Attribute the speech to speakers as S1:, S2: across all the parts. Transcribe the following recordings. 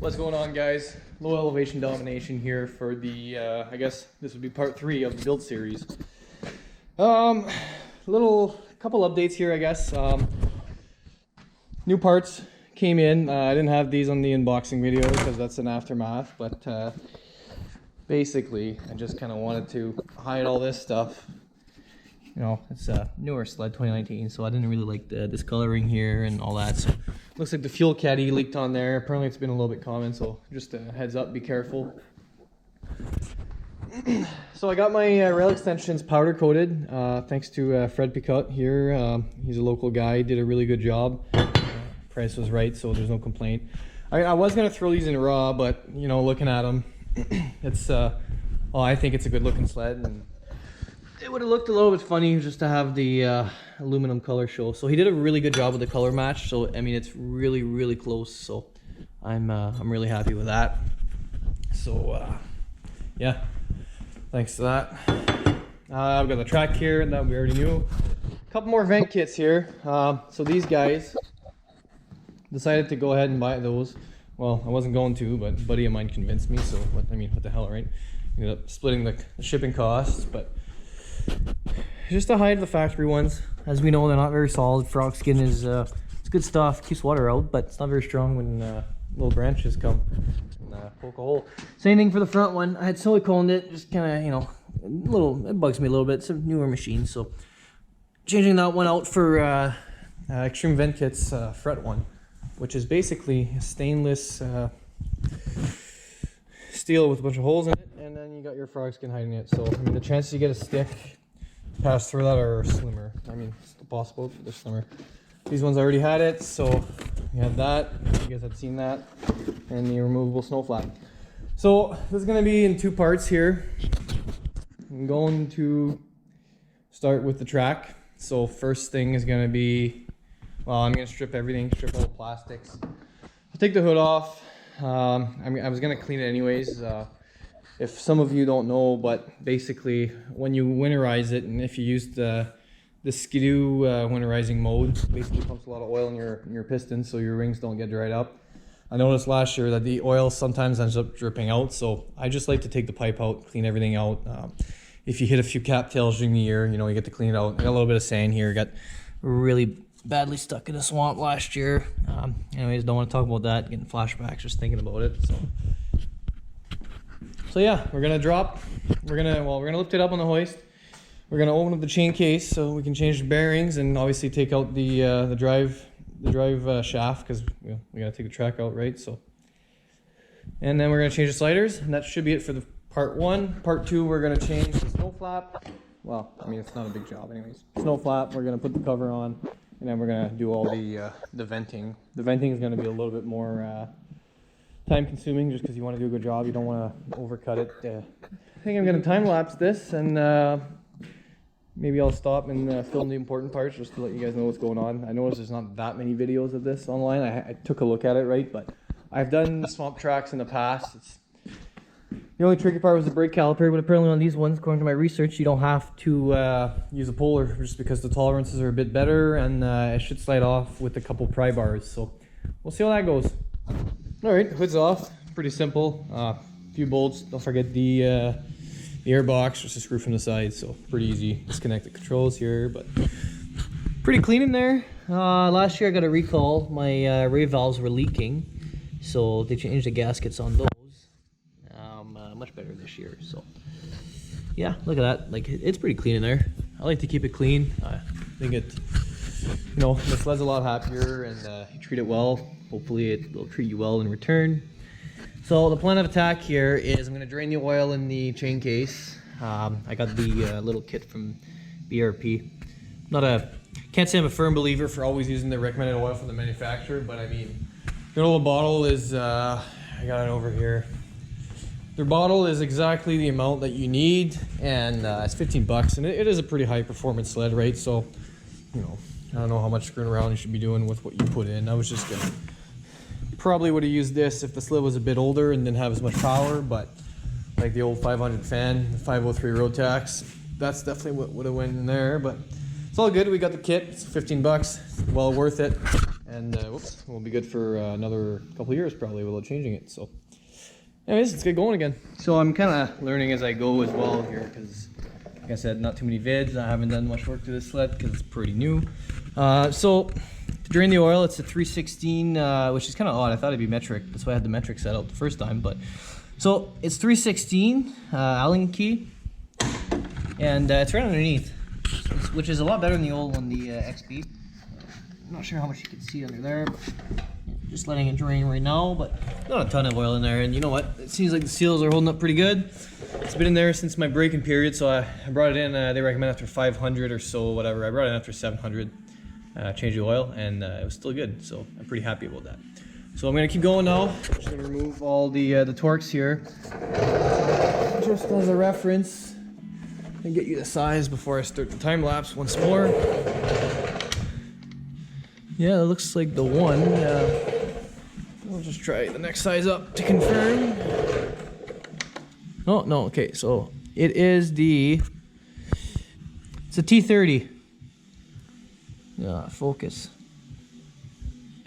S1: What's going on, guys? Low elevation domination here for the I guess this would be part 3 of the build series. Couple updates here, I guess. New parts came in. I didn't have these on the unboxing video because that's an aftermath, but basically I just kind of wanted to hide all this stuff. You know, it's a newer sled, 2019, so I didn't really like the discoloring here and all that. So looks like the fuel caddy leaked on there. Apparently it's been a little bit common, so just a heads up, be careful. So I got my rail extensions powder coated thanks to Fred Picot here. He's a local guy, did a really good job. Price was right, so there's no complaint. I was gonna throw these in raw, but you know, looking at them, it's well, I think it's a good looking sled, and it would have looked a little bit funny just to have the aluminum color show. So he did a really good job with the color match. So I mean, it's really close. So I'm really happy with that. So yeah, thanks to that. I've got the track here that we already knew. A couple more vent kits here. So these guys decided to go ahead and buy those. Well, I wasn't going to, but a buddy of mine convinced me. So what the hell, right? Ended up splitting the shipping costs, but just to hide the factory ones. As we know, they're not very solid. Frog skin is it's good stuff, keeps water out, but it's not very strong when little branches come and poke a hole. Same thing for the front one. I had siliconed it, just kind of, you know, it bugs me a little bit. It's a newer machine, so changing that one out for Extreme Vent Kit's fret one, which is basically a stainless steel with a bunch of holes in it, and then you got your frog skin hiding it. So I mean, the chances you get a stick pass through that are slimmer. I mean, it's still possible, but they're slimmer. These ones already had it, so we had that. You guys had seen that, and the removable snow flap. So this is going to be in 2 parts here. I'm going to start with the track. So first thing is going to be, well, I'm going to strip everything, strip all the plastics. I'll take the hood off. I was going to clean it anyways. If some of you don't know, but basically when you winterize it, and if you use the Skidoo winterizing mode, basically pumps a lot of oil in your pistons so your rings don't get dried up. I noticed last year that the oil sometimes ends up dripping out, so I just like to take the pipe out, clean everything out. If you hit a few cattails during the year, you know, you get to clean it out. I got a little bit of sand here, got really badly stuck in a swamp last year. Anyways, don't want to talk about that, getting flashbacks just thinking about it. So yeah, we're gonna lift it up on the hoist. We're gonna open up the chain case so we can change the bearings, and obviously take out the drive shaft, because we gotta take the track out, right? So, and then we're gonna change the sliders, and that should be it for the part 1. Part 2, we're gonna change the snow flap. Well, I mean, it's not a big job anyways. Snow flap, we're gonna put the cover on, and then we're gonna do all the venting. The venting is gonna be a little bit more time consuming, just because you want to do a good job. You don't want to overcut it. I think I'm going to time lapse this, and maybe I'll stop and film the important parts just to let you guys know what's going on. I noticed there's not that many videos of this online. I took a look at it, right? But I've done swamp tracks in the past. The only tricky part was the brake caliper, but apparently on these ones, according to my research, you don't have to use a puller, just because the tolerances are a bit better, and it should slide off with a couple pry bars. So we'll see how that goes. Alright, hood's off. Pretty simple. A few bolts. Don't forget the air box, just a screw from the side, so pretty easy. Disconnect the controls here, but pretty clean in there. Last year I got a recall. My ray valves were leaking, so they changed the gaskets on those. Much better this year, so yeah, look at that. Like, it's pretty clean in there. I like to keep it clean. I think it, you know, the sled's a lot happier, and you treat it well. Hopefully it will treat you well in return. So the plan of attack here is I'm going to drain the oil in the chain case. I got the little kit from BRP. Can't say I'm a firm believer for always using the recommended oil from the manufacturer, but I mean, their little bottle is, I got it over here. Their bottle is exactly the amount that you need, and it's 15 bucks, and it is a pretty high performance sled, right? So, you know, I don't know how much screwing around you should be doing with what you put in. I was just gonna, probably would have used this if the sled was a bit older and didn't have as much power, but like the old 500 fan, the 503 road tax, that's definitely what would have went in there. But it's all good. We got the kit. It's 15 bucks. Well worth it. and whoops, we'll be good for another couple years probably without changing it. So anyways, let's get going again. So I'm kind of learning as I go as well here, because like I said, not too many vids. I haven't done much work to this sled because it's pretty new. So to drain the oil, it's a 316, which is kind of odd. I thought it'd be metric. That's why I had the metric set out the first time. But so it's 316 Allen key, and it's right underneath, which is a lot better than the old one, the XP. I'm not sure how much you can see under there, but just letting it drain right now, but not a ton of oil in there. And you know what? It seems like the seals are holding up pretty good. It's been in there since my braking period, so I brought it in. They recommend after 500 or so, whatever. I brought it in after 700, changed the oil, and it was still good. So I'm pretty happy about that. So I'm gonna keep going now. I'm just gonna remove all the torques here, just as a reference, and get you the size before I start the time lapse once more. Yeah, it looks like the one. We'll just try the next size up to confirm. Oh, no, okay, so it is it's a T30. Focus.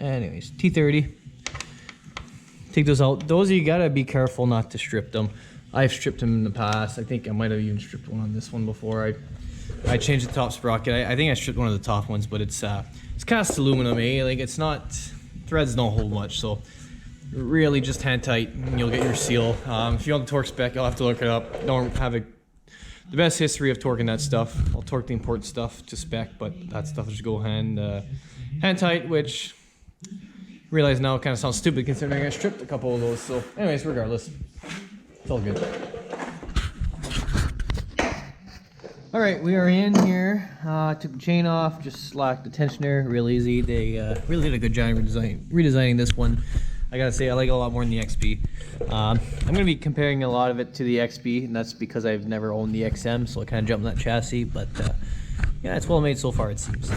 S1: Anyways, T30. Take those out. Those, you gotta be careful not to strip them. I've stripped them in the past. I think I might have even stripped one on this one before. I changed the top sprocket. I think I stripped one of the top ones, but it's cast aluminum, eh? Like, it's not, threads don't hold much, so really just hand tight and you'll get your seal. If you want the torque spec, you'll have to look it up. Don't have the best history of torquing that stuff. I'll torque the important stuff to spec, but that stuff will just go hand tight, which I realize now kind of sounds stupid considering I stripped a couple of those. So anyways, regardless, it's all good. All right, we are in here. Took the chain off, just slacked the tensioner, real easy. They really did a good job redesigning this one. I gotta say, I like it a lot more than the XP. I'm gonna be comparing a lot of it to the XP, and that's because I've never owned the XM, so I kind of jumped in that chassis. But yeah, it's well made so far, it seems.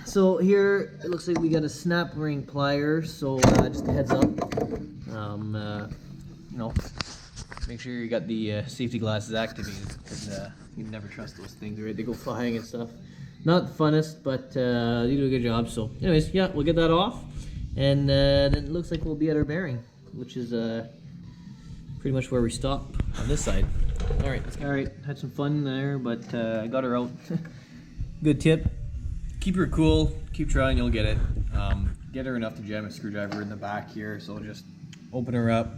S1: So here it looks like we got a snap ring plier. So just a heads up, you know, make sure you got the safety glasses activated, because you never trust those things, right? They go flying and stuff. Not the funnest, but you do a good job. So anyways, yeah, we'll get that off, and then it looks like we'll be at our bearing, which is pretty much where we stop on this side. All right, had some fun there, but I got her out. Good tip, keep her cool, keep trying, you'll get it. Get her enough to jam a screwdriver in the back here, so just open her up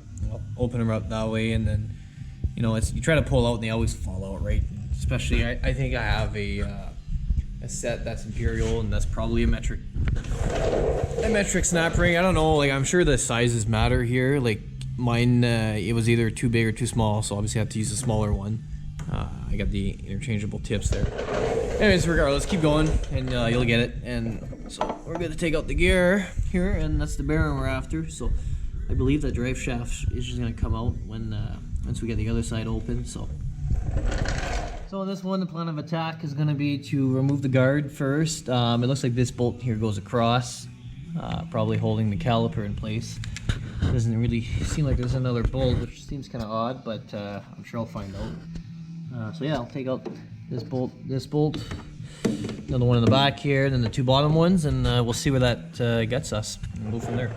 S1: that way, and then, you know, you try to pull out and they always fall out, right? Especially, I think I have a set that's imperial, and that's probably a metric snap ring. I don't know, like, I'm sure the sizes matter here. Like mine, it was either too big or too small, so obviously I have to use a smaller one. I got the interchangeable tips there. Anyways, regardless, keep going, and you'll get it. And so we're gonna take out the gear here, and that's the bearing we're after. So I believe that drive shaft is just gonna come out when once we get the other side open. So in this one, the plan of attack is gonna be to remove the guard first. It looks like this bolt here goes across, probably holding the caliper in place. Doesn't really seem like there's another bolt, which seems kind of odd, but I'm sure I'll find out. So yeah, I'll take out this bolt, another one in the back here, then the two bottom ones, and we'll see where that gets us, and we'll go from there.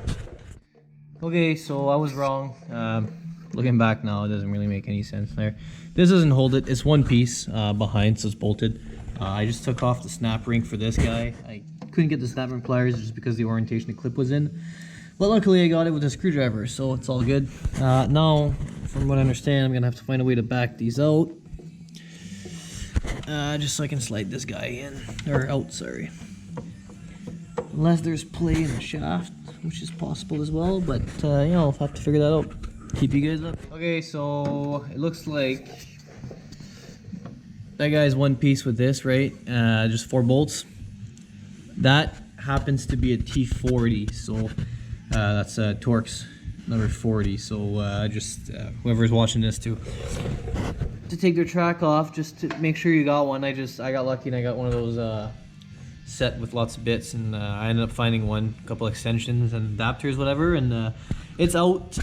S1: Okay, so I was wrong. Looking back now, it doesn't really make any sense there. This doesn't hold it. It's one piece behind, so it's bolted. I just took off the snap ring for this guy. I couldn't get the snap ring pliers just because the orientation the clip was in. But luckily I got it with a screwdriver, so it's all good. Now, from what I understand, I'm gonna have to find a way to back these out. Just so I can slide this guy in, or out, sorry. Unless there's play in the shaft, which is possible as well, but you know, I'll have to figure that out. Keep you guys up. Okay, so it looks like that guy's one piece with this, right? Just 4 bolts. That happens to be a T40, so that's Torx number 40. So just whoever's watching this to take their track off, just to make sure you got one. I got lucky and I got one of those set with lots of bits, and I ended up finding one, a couple extensions and adapters, whatever, and it's out.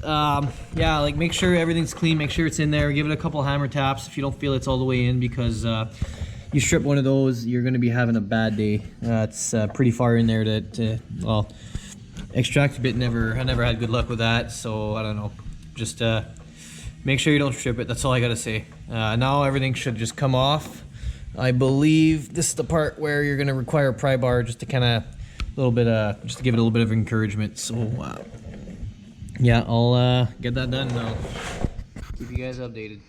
S1: Yeah, like, make sure everything's clean, make sure it's in there, give it a couple hammer taps if you don't feel it's all the way in, because you you strip one of those, you're going to be having a bad day. It's pretty far in there to well, extract bit I never had good luck with that, so I don't know. Just make sure you don't strip it. That's all I gotta say. Now everything should just come off. I believe this is the part where you're gonna require a pry bar just to kind of just to give it a little bit of encouragement. So yeah, I'll get that done now. Keep you guys updated.